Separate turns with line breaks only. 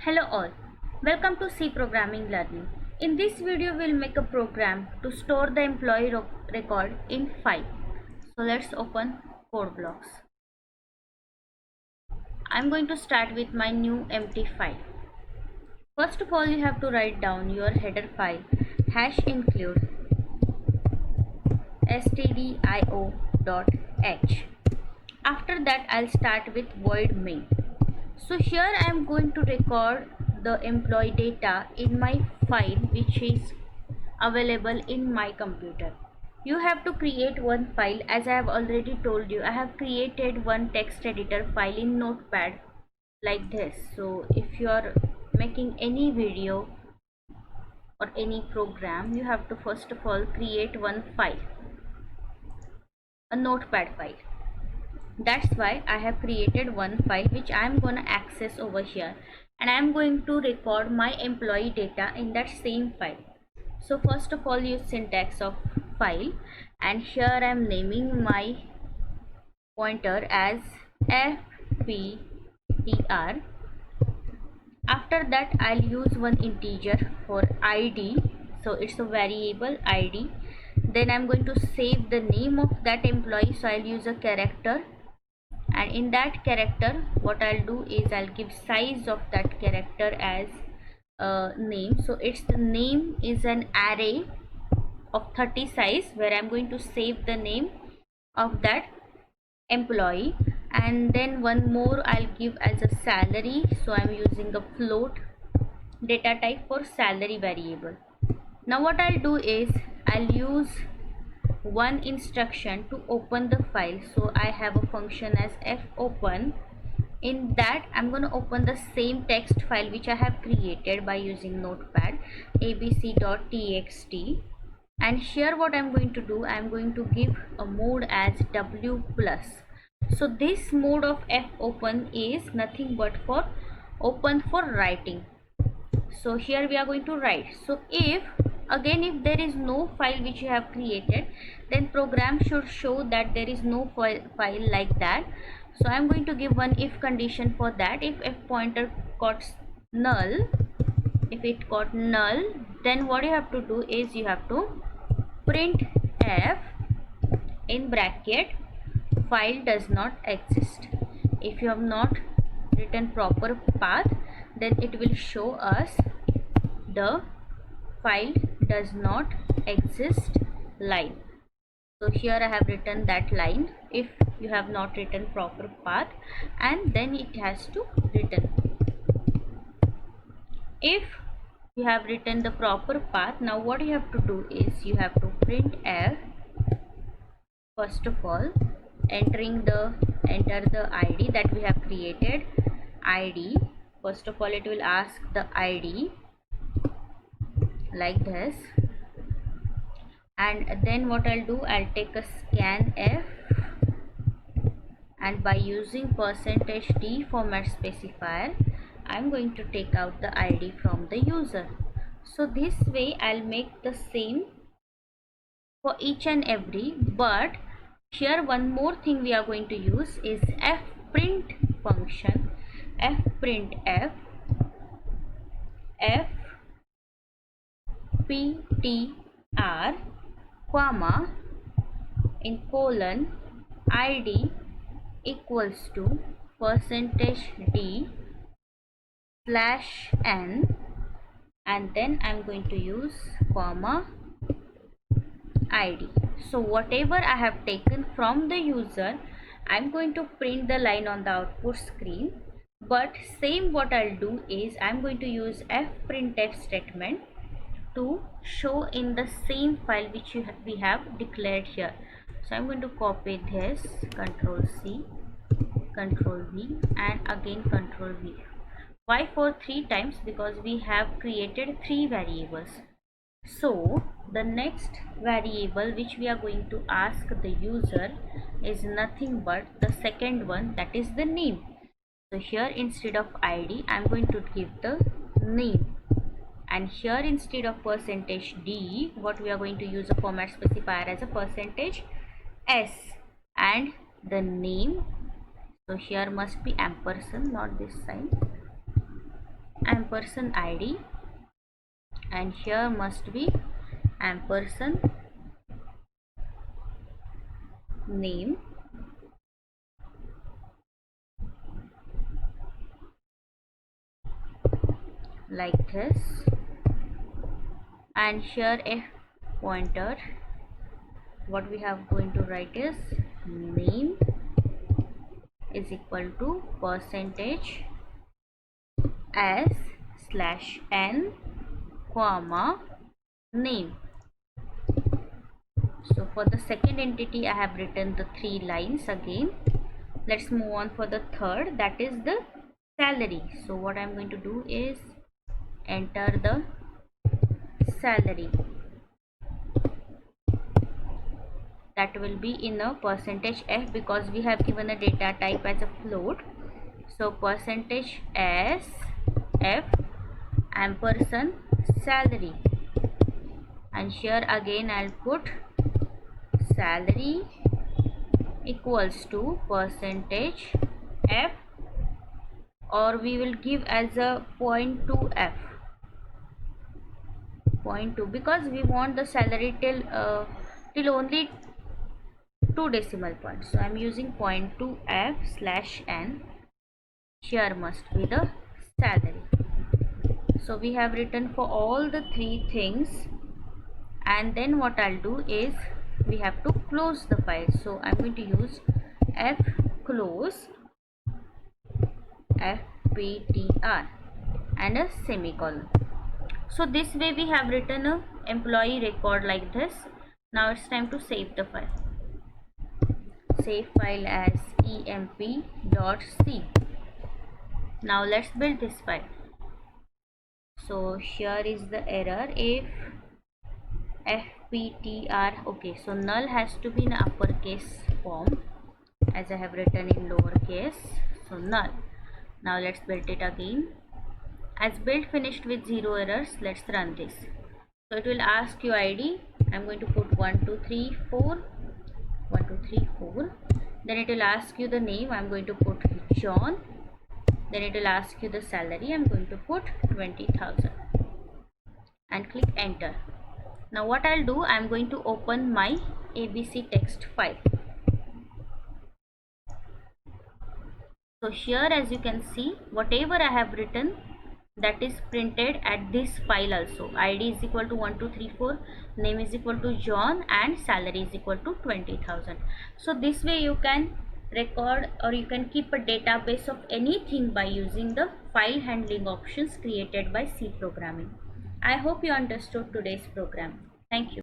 Hello all, welcome to C Programming Learning. In this video, we'll make a program to store the employee record in file. So let's open code blocks. I'm going to start with my new empty file. First of all, you have to write down your header file #include stdio.h. After that, I'll start with void main. So here I am going to record the employee data in my file which is available in my computer. You have to create one file. As I have already told you, I have created one text editor file in Notepad like this. So if you are making any video or any program, you have to first of all create one file, a Notepad file. That's why I have created one file which I am gonna access over here, and I am going to record my employee data in that same file. So first of all, use syntax of file, and here I am naming my pointer as fptr. After that, I'll use one integer for id, so it's a variable id. Then I'm going to save the name of that employee, so I'll use a character, and in that character what I'll do is I'll give size of that character as name. So its name is an array of 30 size, where I'm going to save the name of that employee. And then one more I'll give as a salary, so I'm using a float data type for salary variable. Now what I'll do is I'll use one instruction to open the file. So I have a function as fopen. In that, I'm going to open the same text file which I have created by using Notepad, abc.txt. And here what I'm going to do, I'm going to give a mode as w plus. So this mode of fopen is nothing but for open for writing. So here we are going to write. So if there is no file which you have created, then program should show that there is no file like that. So I'm going to give one if condition for that. If f pointer got null, if it got null, then what you have to do is you have to print f in bracket file does not exist. If you have not written proper path, then it will show us the file does not exist line. So here I have written that line if you have not written proper path, and then it has to return. If you have written the proper path, now what you have to do is you have to print f. First of all, enter the id that we have created, id. First of all, it will ask the id like this, and then what I'll do, I'll take a scanf, and by using %d format specifier, I'm going to take out the id from the user. So this way I'll make the same for each and every, but here one more thing we are going to use is fprint function, fprintf fptr comma in colon id equals to %d /n, and then I'm going to use comma id. So whatever I have taken from the user, I'm going to print the line on the output screen. But same what I'll do is I'm going to use fprintf statement to show in the same file which we have declared here. So I'm going to copy this, Ctrl C, Ctrl V, and again Ctrl V. Why for 3 times? Because we have created 3 variables. So the next variable which we are going to ask the user is nothing but the second one, that is the name. So here instead of id, I'm going to give the name, and here instead of %d, what we are going to use a format specifier as a %s, and the name. So here must be ampersand, not this sign, ampersand id, and here must be ampersand name, like this, and here a pointer. What we have going to write is name is equal to percentage s slash n comma name. So for the second entity I have written the 3 lines again. Let's move on for the third, that is the salary. So what I'm going to do is enter the salary. That will be in a percentage f because we have given a data type as a float. So percentage s f ampersand salary, and here again I'll put salary equals to percentage f, or we will give as a 0.2 f, 0.2, because we want the salary till only 2 decimal points. So I'm using 0.2 f slash n. Here must be the salary. So we have written for all the 3 things, and then what I'll do is we have to close the file. So I'm going to use f close fptr and a semicolon. So this way we have written a employee record like this. Now it's time to save the file. Save file as emp.c. Now let's build this file. So here is the error, if fptr, okay, so null has to be in uppercase form as I have written in lowercase, so null. Now let's build it again. As build finished with 0 errors, let's run this. So it will ask you id. I'm going to put 1234, 1234. Then it will ask you the name. I'm going to put John. Then it will ask you the salary. I'm going to put 20,000 and click enter. Now what I'll do, I'm going to open my ABC text file. So here as you can see, whatever I have written, that is printed at this file also. ID is equal to 1234, name is equal to John, and salary is equal to 20,000. So this way you can record or you can keep a database of anything by using the file handling options created by C programming. I hope you understood today's program. Thank you.